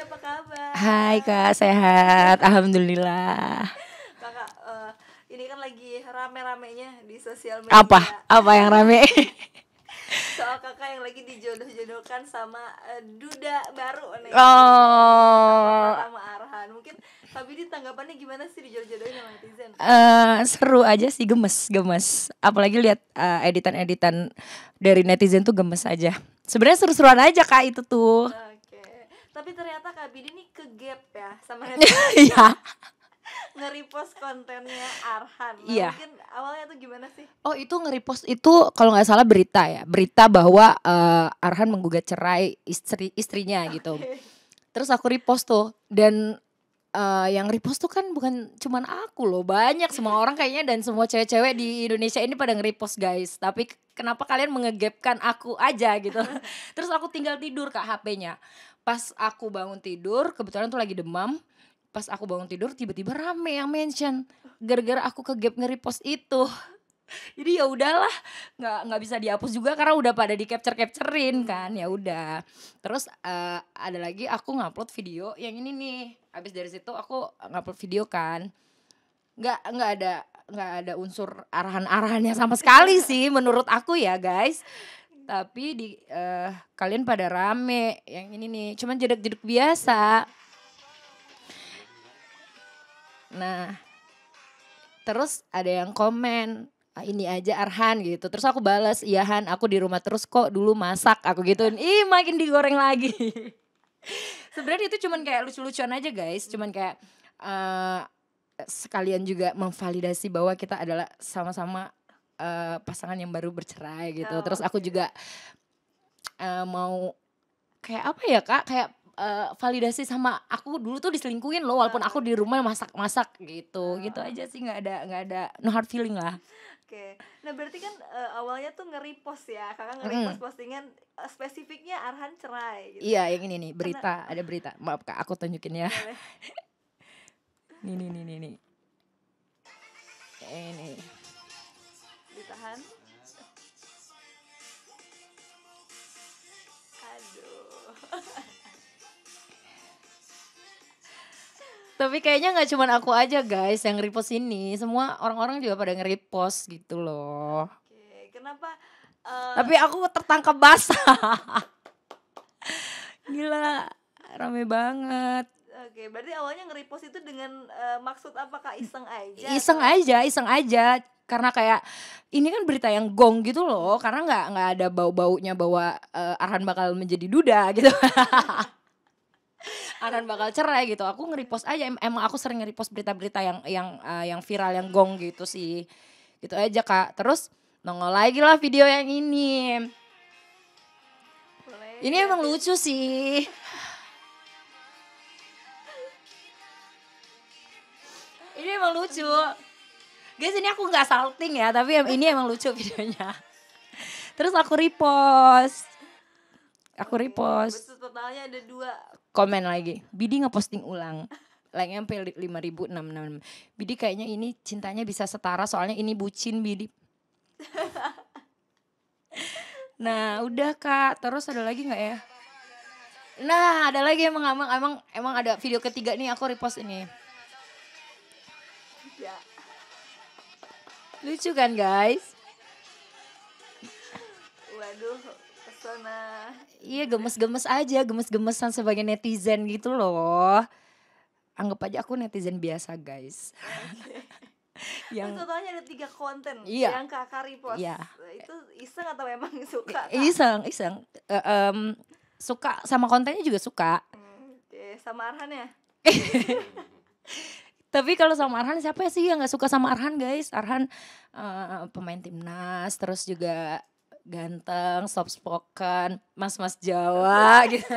apa kabar? Hai Kak, sehat. Alhamdulillah. Kakak, ini kan lagi rame-ramenya di sosial media. Apa yang rame? Soal kakak yang lagi dijodoh-jodohkan sama duda baru nih. Oh, Sama Arhan. Mungkin tapi di tanggapannya gimana sih dijodoh-jodohin sama netizen? seru aja sih, gemes. Apalagi lihat editan-editan dari netizen tuh gemes aja. Sebenarnya seru-seruan aja Kak itu tuh. Oke. Tapi ternyata Kak Bidi nih kegap ya sama netizen. Iya. Nge-repost kontennya Arhan. Nah, Iya. mungkin awalnya tuh gimana sih? Oh itu nge-repost itu kalau nggak salah berita ya, berita bahwa Arhan menggugat cerai istrinya gitu. Oke. Terus aku repost tuh dan yang repost tuh kan bukan cuman aku loh, banyak semua orang kayaknya dan semua cewek-cewek di Indonesia ini pada nge-repost guys. Tapi kenapa kalian mengegapkan aku aja gitu. Terus aku tinggal tidur Kak HP-nya. Pas aku bangun tidur, kebetulan tuh lagi demam. Pas aku bangun tidur tiba-tiba rame yang mention gara-gara aku kegap nge-repost itu. Jadi ya udahlah, nggak bisa dihapus juga karena udah pada di capturein kan, ya udah. Terus ada lagi aku ngupload video yang ini nih. Habis dari situ aku ngupload video kan, nggak ada unsur arahan-arahannya sama sekali sih menurut aku ya guys. Tapi kalian pada rame yang ini nih, cuman jedek-jedek biasa. Nah, terus ada yang komen, ini aja Arhan gitu. Terus aku balas, iya Han aku di rumah terus kok dulu masak. Aku gituin, makin digoreng lagi. Sebenarnya itu cuman kayak lucu-lucuan aja guys. Cuman kayak sekalian juga memvalidasi bahwa kita adalah sama-sama pasangan yang baru bercerai gitu. Terus aku juga mau kayak apa ya Kak, kayak validasi sama aku dulu tuh diselingkuhin loh walaupun aku di rumah masak gitu aja sih, nggak ada no hard feeling lah. Oke, nah berarti kan awalnya tuh nge-repost ya, kakak nge-repost postingan spesifiknya Arhan cerai gitu. Iya yang ini nih berita, ada berita, maaf Kak aku tunjukin ya. Boleh. Nih. Ini. Ditahan. Aduh. Tapi kayaknya nggak cuma aku aja guys yang repost ini, semua orang-orang juga pada nge-repost gitu loh. Oke, kenapa? Tapi aku tertangkap basah. Gila, rame banget. Oke, berarti awalnya nge-repost itu dengan maksud apa Kak? Iseng aja? Iseng aja. Karena kayak ini kan berita yang gong gitu loh, karena nggak ada bau-baunya bahwa Arhan bakal menjadi duda gitu. Arhan bakal cerai gitu. Aku nge-repost aja. Emang aku sering nge-repost berita-berita yang viral yang gong gitu sih. Gitu aja Kak. Terus nongol lagi lah video yang ini. Boleh, Ini emang lucu sih. Ini emang lucu. Guys, ini aku nggak salting ya, tapi ini emang lucu videonya. Terus aku repost. Terus totalnya ada 2. Komen lagi, Bidi ngeposting ulang. Like-nya sampai 5.066. Bidi kayaknya ini cintanya bisa setara soalnya ini bucin Bidi. Nah, udah Kak. Terus ada lagi nggak ya? Nah, ada lagi emang ada video ketiga nih aku repost ini. Ya. Lucu kan guys? Waduh, pesona. Iya gemes-gemesan sebagai netizen gitu loh. Anggap aja aku netizen biasa guys. Yang totalnya ada 3 konten iya, yang kakak repost. Iya. Itu iseng atau memang suka? Kak? Iseng. Suka sama kontennya juga suka. Oke, sama Arhan ya? Tapi kalau sama Arhan siapa sih yang nggak suka sama Arhan guys? Arhan pemain timnas, terus juga ganteng, soft spoken, mas-mas Jawa gitu.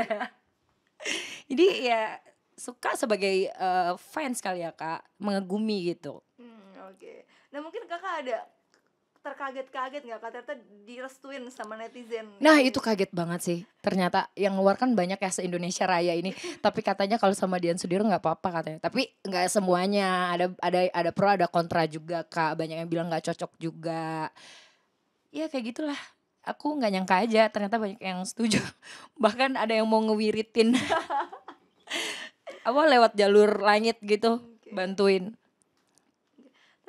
Jadi ya suka sebagai fans kali ya Kak, mengagumi gitu. Oke. Nah mungkin kakak ada terkaget-kaget nggak Kak ternyata direstuin sama netizen? Nah itu kaget banget sih. Ternyata yang ngeluarkan banyak ya se-Indonesia Raya ini. Tapi katanya kalau sama Dian Sudiro nggak apa-apa katanya. Tapi nggak semuanya. Ada pro ada kontra juga Kak. Banyak yang bilang nggak cocok juga. Ya kayak gitulah. Aku nggak nyangka aja ternyata banyak yang setuju. Bahkan ada yang mau ngewiritin lewat jalur langit gitu, bantuin.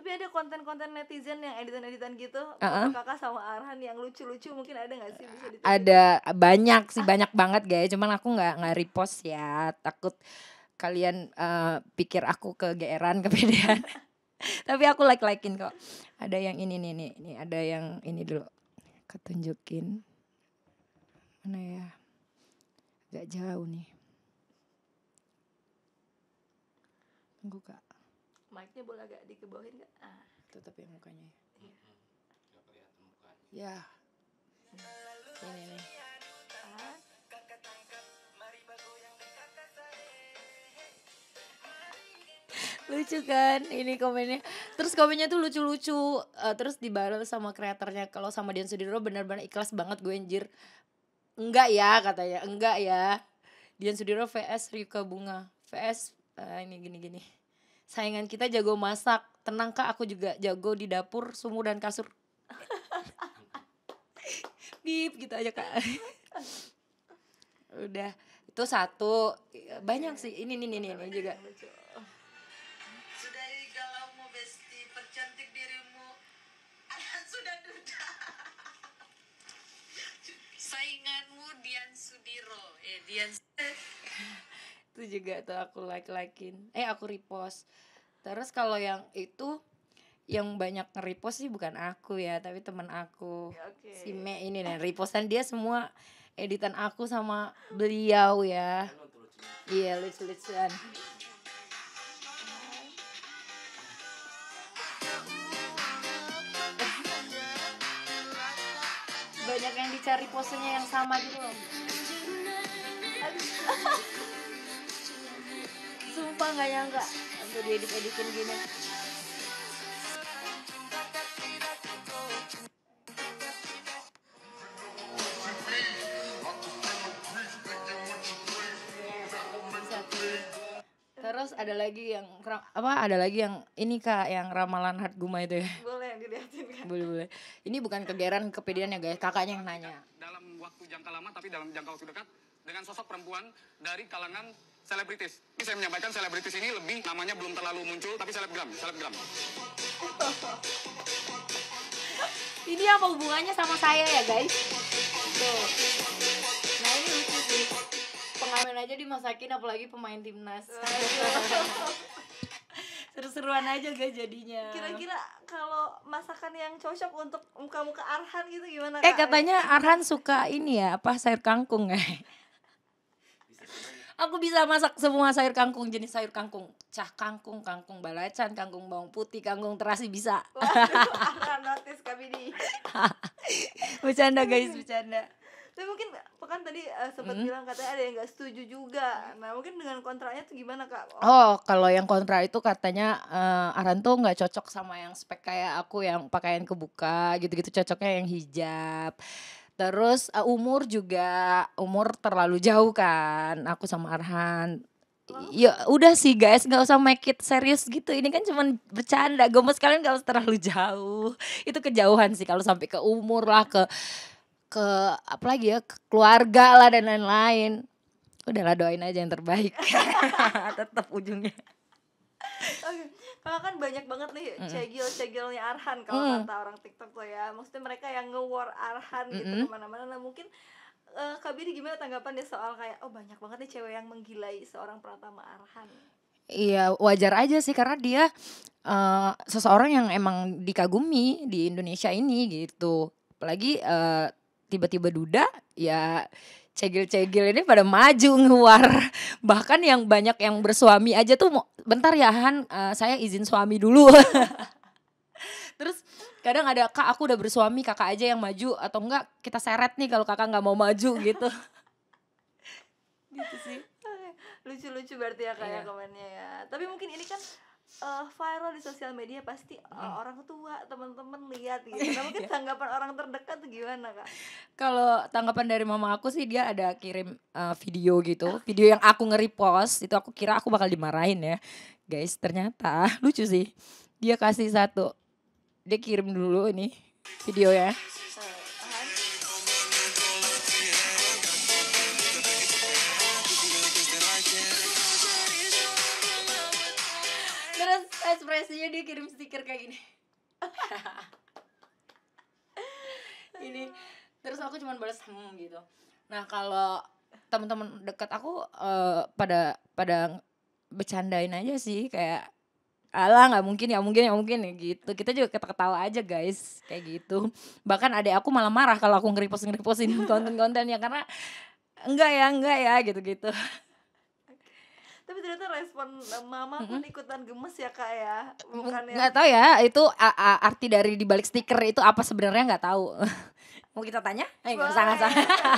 Tapi ada konten-konten netizen yang editan-editan gitu, foto kakak sama Arhan yang lucu-lucu, mungkin ada nggak sih bisa ditunjukin? Ada banyak sih, banyak banget guys. Cuman aku nggak repost ya, takut kalian pikir aku kegeeran, kepedean. Tapi aku like-likein kok. Ada yang ini nih, ini ada yang ini dulu. Ketunjukin. Mana ya? Gak jauh nih. Tunggu kak. Mic-nya boleh agak dikebawahin gak? Tutup ya mukanya. Ya. Ini nih. Lucu kan ini komennya. Terus komennya tuh lucu-lucu. Terus dibalas sama kreatornya. Kalau sama Dian Sudiro benar-benar ikhlas banget gue anjir. Enggak ya katanya. Enggak ya. Dian Sudiro vs Rika Bunga. VS ini gini-gini. Saingan kita jago masak. Tenang kak, aku juga jago di dapur, sumur dan kasur. Bip gitu aja kak. Udah. Itu satu. Banyak sih. Ini juga. Sudah galaumu besti, percantik dirimu. Sudah duda. Sainganmu Dian Sudiro. Dian. Itu juga tuh aku like-likein. Aku repost. Terus kalau yang itu yang banyak nge-repost sih bukan aku ya, tapi teman aku. Si Me ini nih, repostan dia semua editan aku sama beliau ya. Iya, lucu-lucuan. Banyak yang dicari posenya yang sama gitu loh. Sumpah gak nyangka aku diedit-editin gini. Terus ada lagi yang ada lagi yang ini kak, yang ramalan Hard Guma itu ya. Boleh yang dilihatin kan? Boleh. Ini bukan kegeeran, kepedean ya guys, kakaknya yang nanya. Dalam waktu jangka lama tapi dalam jangka waktu dekat dengan sosok perempuan dari kalangan selebritis. Ini saya menyampaikan selebritis ini lebih namanya belum terlalu muncul tapi selebgram. Ini apa hubungannya sama saya ya guys? Tuh. Nah ini lucu sih. Pengamen aja dimasakin apalagi pemain timnas. Seru-seruan aja guys jadinya. Kira-kira kalau masakan yang cocok untuk muka-muka Arhan gitu gimana kak? Katanya Arhan suka ini ya, sayur kangkung ya. Aku bisa masak semua sayur kangkung, jenis sayur kangkung. Kangkung, kangkung balacan, kangkung bawang putih, kangkung terasi bisa. Arhan notice kami di. Bercanda guys, bercanda. Tapi mungkin kan tadi sempat bilang katanya ada yang nggak setuju juga. Nah mungkin dengan kontraknya tuh gimana kak? Kalau yang kontra itu katanya Arhan tuh nggak cocok sama yang spek kayak aku yang pakaian kebuka gitu-gitu, cocoknya yang hijab. Terus umur terlalu jauh kan aku sama Arhan. Ya udah sih guys, nggak usah make it serius gitu. Ini kan cuman bercanda. Gemes kalian nggak usah terlalu jauh. Itu kejauhan sih kalau sampai ke umur lah, ke apalagi ya, ke keluarga lah dan lain-lain. Udahlah doain aja yang terbaik. Tetap ujungnya. Oke. Kalau kan banyak banget nih cegil-cegilnya Arhan kalau kata orang TikTok tuh ya. Maksudnya mereka yang nge-war Arhan gitu kemana-mana. Nah mungkin Kak Bidi gimana tanggapan dia soal kayak banyak banget nih cewek yang menggilai seorang Pratama Arhan? Iya wajar aja sih karena dia seseorang yang emang dikagumi di Indonesia ini gitu. Apalagi tiba-tiba duda ya, cegil-cegil ini pada maju ngeluar. Bahkan yang banyak yang bersuami aja tuh bentar ya Han, saya izin suami dulu. Terus kadang ada kak aku udah bersuami, kakak aja yang maju atau enggak kita seret nih kalau kakak nggak mau maju gitu. Gitu sih. Lucu-lucu berarti ya kayak komennya ya. Tapi mungkin ini kan viral di sosial media, pasti orang tua teman-teman lihat gitu. Nah mungkin tanggapan orang terdekat tuh gimana kak? Kalau tanggapan dari mama aku sih, dia ada kirim video gitu, video yang aku nge-repost. Itu aku kira aku bakal dimarahin ya guys, ternyata lucu sih. Dia kasih satu, dia kirim dulu ini video ya. dia kirim stiker kayak gini. Ini terus aku cuman balas gitu. Nah kalau teman-teman dekat aku pada bercandain aja sih kayak alah nggak mungkin ya gitu. Kita juga ketawa aja guys kayak gitu. Bahkan adek aku malah marah kalau aku nge-repostin konten-kontennya karena enggak ya gitu. Tapi ternyata respon mama pun ikutan gemes ya kak ya, bukannya Nggak tahu ya itu arti dari dibalik stiker itu apa sebenarnya nggak tau. Mau kita tanya? Nggak sangat.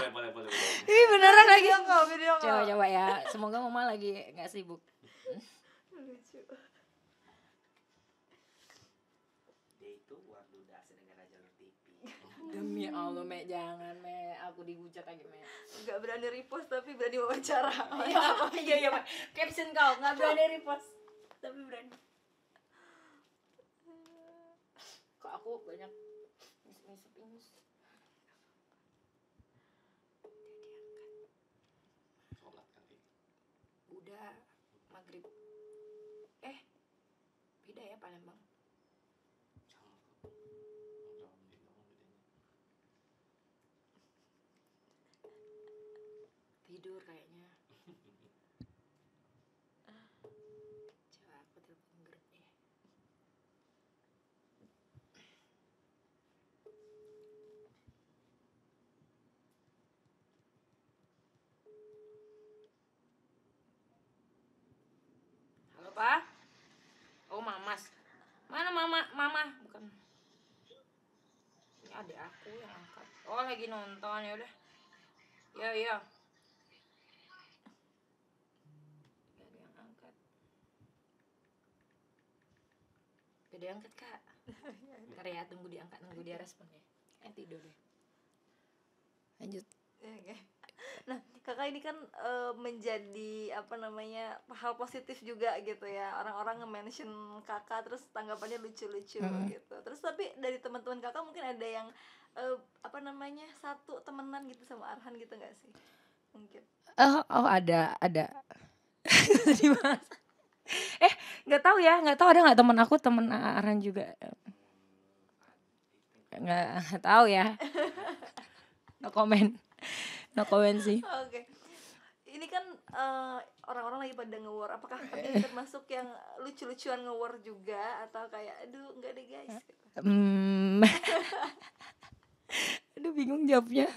Boleh. Ih beneran lagi. video call. Coba ya. Semoga mama lagi nggak sibuk. Lucu. Dia itu Warduda sedangkan jalur TV. Demi Allah Me jangan Me aku dihujat lagi Me. Nggak berani repost tapi berani wawancara. Iya Pak. Caption kau nggak berani repost tapi berani. Kok aku banyak misep. Sholat kali. Udah maghrib. Beda ya Palembang. Sama kok. Berapa menit doang bedanya. Tidur kayaknya. Coba aku telepon grup deh. Halo Pak. Oh Mamas. Mana mama? Bukan. Ini adik aku yang angkat. Oh lagi nonton ya udah. Iya. Gak ada yang angkat. Gak ada yang angkat kak. Ntar ya tunggu dia respon ya. Tidur deh. Lanjut. Ya, oke. Nah kakak ini kan menjadi apa namanya hal positif juga gitu ya, orang-orang nge-mention kakak terus tanggapannya lucu-lucu gitu. Terus tapi dari teman-teman kakak mungkin ada yang apa namanya satu temenan gitu sama Arhan gitu nggak sih mungkin? Oh ada. Di mana? Nggak tahu ada nggak temen Arhan juga. Nggak tahu ya. No comment sih. Oke. Ini kan orang-orang lagi pada nge-war. Apakah ini termasuk yang lucu-lucuan nge-war juga atau kayak aduh enggak deh guys gitu. Aduh bingung jawabnya.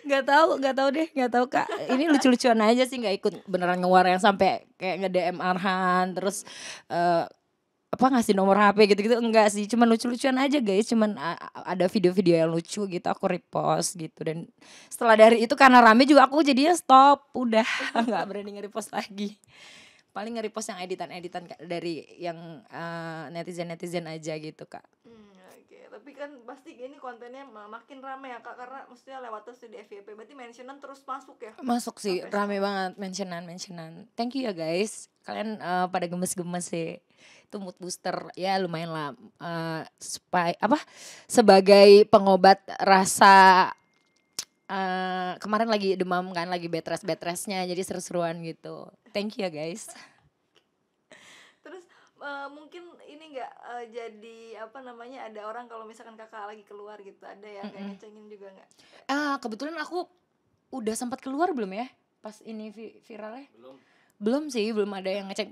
Nggak tahu kak. Ini lucu-lucuan aja sih, nggak ikut beneran nge-war yang sampai kayak nge-DM Arhan terus ngasih nomor HP gitu-gitu enggak sih, cuman lucu-lucuan aja guys, cuman ada video-video yang lucu gitu aku repost gitu, dan setelah dari itu karena rame juga aku jadinya stop, udah nggak berani nge-repost lagi, paling nge-repost yang editan dari yang netizen aja gitu kak. Oke. Tapi kan pasti ini kontennya makin rame ya kak, karena maksudnya lewat terus di FYP, berarti mentionan terus masuk ya? Masuk sih, Sampai rame banget mentionan. Thank you ya guys, kalian pada gemes-gemes sih. Itu mood booster ya lumayan lah, sebagai pengobat rasa kemarin lagi demam kan, lagi betres-betresnya, jadi seru-seruan gitu. Thank you ya guys. Terus mungkin ini nggak jadi apa namanya, ada orang kalau misalkan kakak lagi keluar gitu ada yang kayak ngecengin juga nggak? Kebetulan aku udah sempat keluar belum ya pas ini viralnya? Belum sih, belum ada yang ngecek.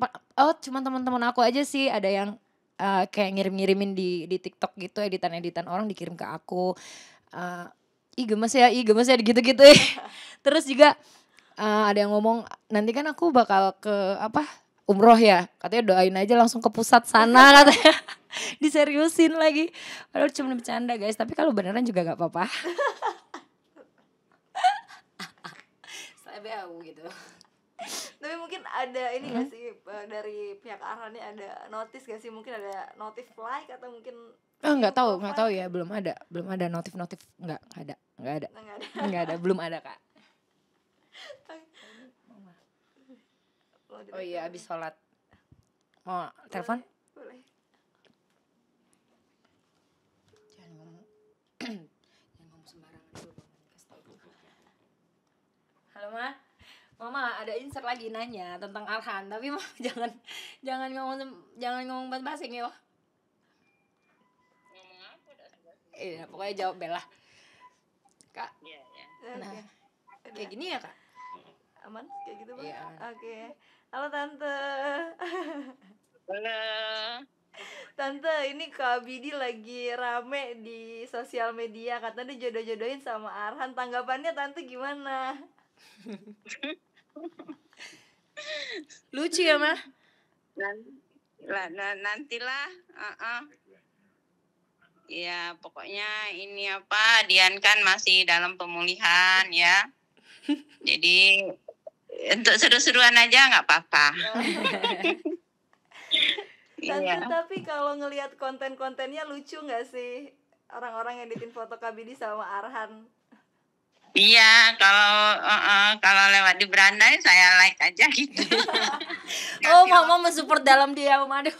Cuma teman-teman aku aja sih ada yang kayak ngirim-ngirimin di TikTok gitu, editan orang dikirim ke aku. Ih gemes ya gitu-gitu. Terus juga ada yang ngomong nanti kan aku bakal ke umroh ya, katanya doain aja langsung ke pusat sana katanya. Diseriusin lagi, padahal cuma bercanda guys, tapi kalau beneran juga nggak apa-apa. Saya BAU gitu. Tapi mungkin ada ini nggak sih dari pihak Arhan ini ada notice gak sih, mungkin ada notif like atau mungkin nggak tahu ya, belum ada notif nggak ada belum ada kak. Oh iya abis sholat mau telepon? Boleh. Jangan ngomong sembarangan dulu. Halo Ma, Mama ada insert lagi nanya tentang Arhan, tapi Mama jangan ngomong bahasa Basing ya. Ngomong apa dah? Iya, pokoknya jawab Bella. Kak, Iya, ya. nah Oke. kayak gini ya Kak? Aman kayak gitu Bang? Iya, aman. Oke. Halo Tante. Halo. Tante, ini Kak Bidi lagi rame di sosial media, katanya dijodoh-jodohin sama Arhan. Tanggapannya Tante gimana? Lucu ya Mah? Nantilah. Ya pokoknya ini apa, Dian kan masih dalam pemulihan ya. Jadi untuk seru-seruan aja nggak apa-apa. Tante, Iya. tapi kalau ngelihat konten-kontennya lucu nggak sih? Orang-orang yang editin foto Kak Bidi sama Arhan. Iya, kalau lewat di beranda saya like aja gitu. Oh, Mama mensupport dalam dia, aduh.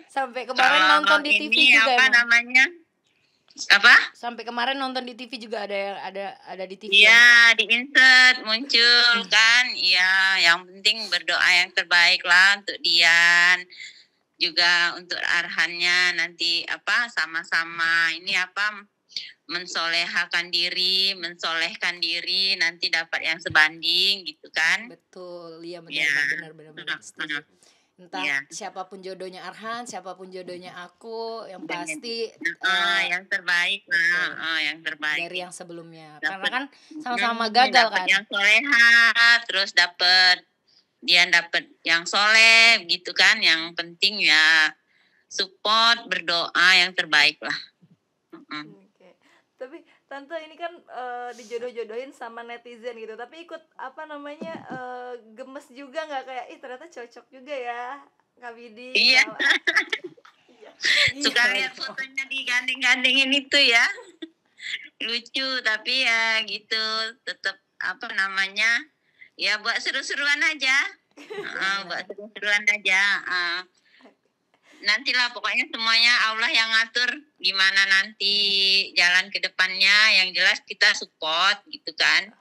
Sampai kemarin Kalau nonton di TV ini juga apa emang. namanya? Apa? Sampai kemarin nonton di TV juga ada di TV. Iya, di insert muncul kan. Iya, yang penting berdoa yang terbaik lah untuk Dian. Juga untuk Arhannya nanti apa sama-sama ini apa mensolehkan diri, mensolehkan diri nanti dapat yang sebanding gitu kan. Betul, iya Iya. benar setuju. Entah Iya. siapapun jodohnya Arhan, siapapun jodohnya aku, yang pasti Yang terbaik lah, yang terbaik. dari yang sebelumnya. Dapet- Karena kan sama-sama gagal dapet kan. yang soleha, terus Dian dapat yang soleh gitu kan. Yang penting ya support, berdoa yang terbaik lah. Oke. Tapi Tante ini kan dijodoh-jodohin sama netizen gitu. Tapi ikut apa namanya gemes juga nggak, kayak ih ternyata cocok juga ya Kak Bidi. Iya. sama- Suka lihat fotonya digandeng-gandengin itu ya. Lucu tapi ya gitu tetap apa namanya ya buat seru-seruan aja. Buat seru-seruan aja. Nantilah pokoknya semuanya Allah yang ngatur gimana nanti jalan ke depannya. Yang jelas kita support gitu kan.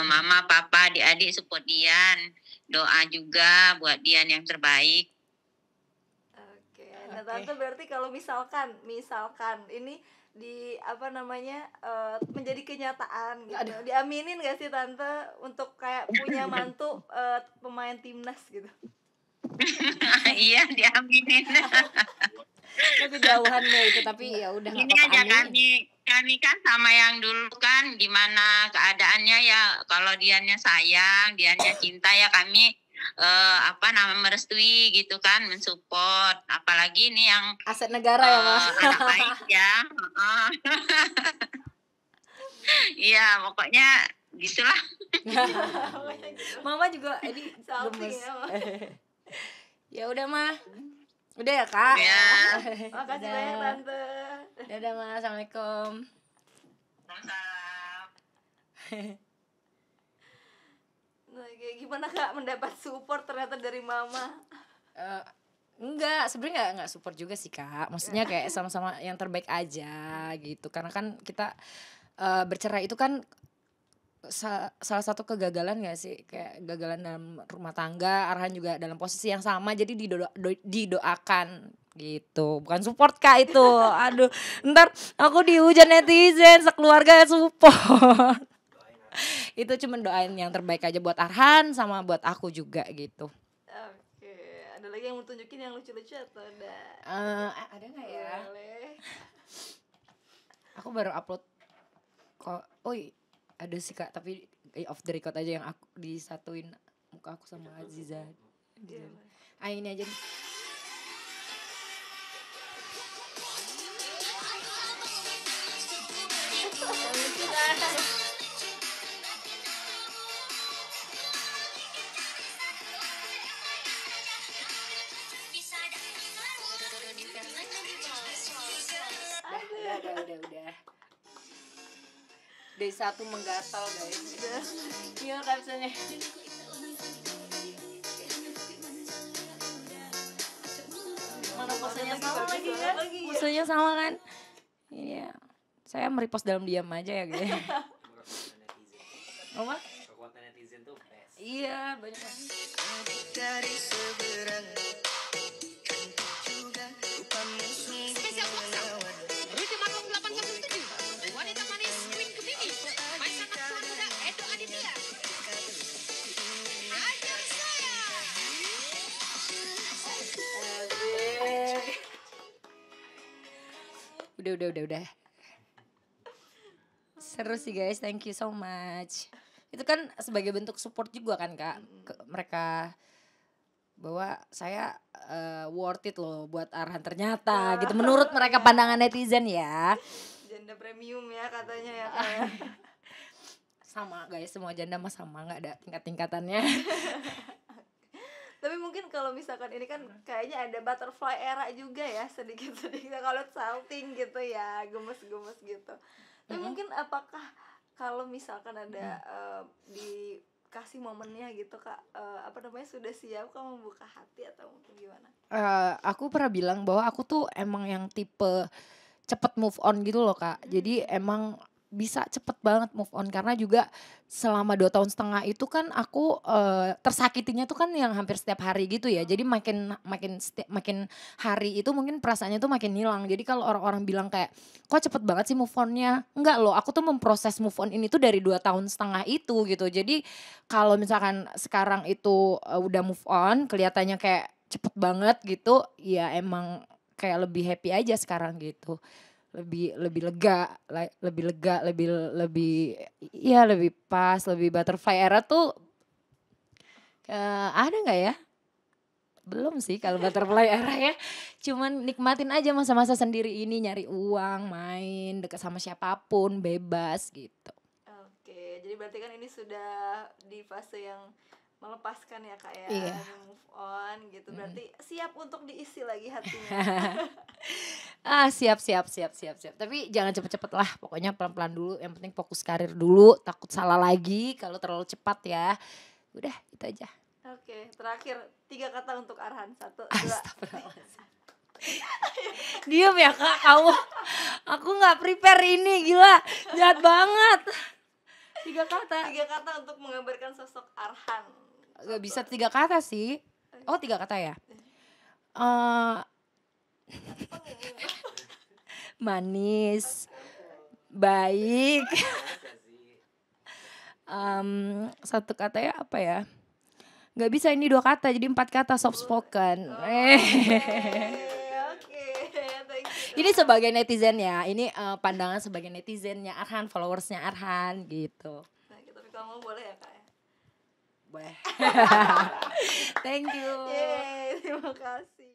Mama, papa, adik-adik support Dian. Doa juga buat Dian yang terbaik. Oke. Nah Tante berarti kalau misalkan ini di apa namanya menjadi kenyataan gitu. Diaminin gak sih Tante untuk kayak punya mantu pemain timnas gitu? Iya, diaminin. Tapi jauhan deh itu, tapi ya udah nggak Ini apa-apa, aja aminin. kami kan sama yang dulu kan gimana keadaannya ya, kalau dianya sayang, dianya cinta ya kami merestui gitu kan, mensupport. Apalagi ini yang Aset negara ya Mas. anak baik ya. Iya, pokoknya gitulah. Mama juga ini Salting gemes. ya, Ma. Ya udah mah. Udah ya Kak. Ya. Makasih Dadah. banyak Tante. Dadah Mas, assalamualaikum. Salam. Nah, kayak gimana Kak mendapat support ternyata dari Mama? Enggak, sebenarnya enggak support juga sih Kak. Maksudnya kayak sama-sama yang terbaik aja gitu. Karena kan kita bercerai itu kan salah satu kegagalan gak sih, kayak gagalan dalam rumah tangga. Arhan juga dalam posisi yang sama, jadi didoakan gitu, bukan support Kak itu. Aduh, ntar aku dihujat netizen, sekeluarga support. Itu cuma doain yang terbaik aja buat Arhan sama buat aku juga gitu. Oke, ada lagi yang mau tunjukin yang lucu-lucu atau udah? Ada nggak ya? Boleh. Aku baru upload kok. Oh ada sih Kak, tapi off the record aja yang aku disatuin muka aku sama Aziza. Iya. Ini aja nih. Udah. Dari satu menggatal guys. Iya captionnya. Mana posenya sama lagi kan? Posenya sama kan? Iya. Saya merepost dalam diam aja ya guys. Apa? Kekuatan netizen tuh best. Iya banyak. Dari seberang cantik juga rupamu sungguh menawan. Ruti Maklum 807, wanita manis Queen Kebimi, main anak tua muda Edo Aditya. Ajak saya. Udah. Seru sih guys, thank you so much. Itu kan sebagai bentuk support juga kan kak ke mereka, bahwa saya worth it loh buat Arhan ternyata gitu menurut mereka pandangan netizen ya. Janda premium ya katanya ya kak ya. Sama guys, semua janda mah sama, nggak ada tingkat-tingkatannya. Tapi mungkin kalau misalkan ini kan kayaknya ada butterfly era juga ya, sedikit-sedikit kalau salting gitu ya, gemes-gemes gitu. Tapi mungkin apakah kalau misalkan ada dikasih momennya gitu kak, apa namanya, sudah siap kak membuka hati atau mungkin gimana? Aku pernah bilang bahwa aku tuh emang yang tipe cepet move on gitu loh kak. Jadi emang bisa cepet banget move on, karena juga selama 2 tahun setengah itu kan aku tersakitinya tuh kan yang hampir setiap hari gitu ya. Jadi makin hari itu mungkin perasaannya tuh makin hilang. Jadi kalau orang-orang bilang kayak kok cepet banget sih move onnya, enggak loh, aku tuh memproses move on ini tuh dari 2 tahun setengah itu gitu. Jadi kalau misalkan sekarang itu udah move on kelihatannya kayak cepet banget gitu, ya emang kayak lebih happy aja sekarang gitu. Lebih lega, lebih ya lebih pas, lebih butterfly era tuh ada nggak ya? Belum sih kalau butterfly era ya. Cuman nikmatin aja masa-masa sendiri ini, nyari uang, main, dekat sama siapapun, bebas gitu. Oke, jadi berarti kan ini sudah di fase yang melepaskan ya kak ya, Iya. move on gitu. Berarti siap untuk diisi lagi hatinya. Siap. Tapi jangan cepet-cepet lah, pokoknya pelan-pelan dulu. Yang penting fokus karir dulu, takut salah lagi kalau terlalu cepat ya. Udah, itu aja. Oke, terakhir 3 kata untuk Arhan. 1, 2, 3. Diem ya kak kamu. Aku gak prepare ini, gila. Jahat banget. 3 kata. 3 kata untuk menggambarkan sosok Arhan. Gak bisa 3 kata sih. Oh 3 kata ya. Manis, baik. 1 kata ya apa ya? Gak bisa, ini 2 kata jadi 4 kata, soft spoken. Oke, thank you. Ini sebagai netizen ya, ini pandangan sebagai netizennya Arhan, followersnya Arhan gitu. Nah, tapi kamu boleh ya kak ya? Boleh. Thank you. Yeay, terima kasih.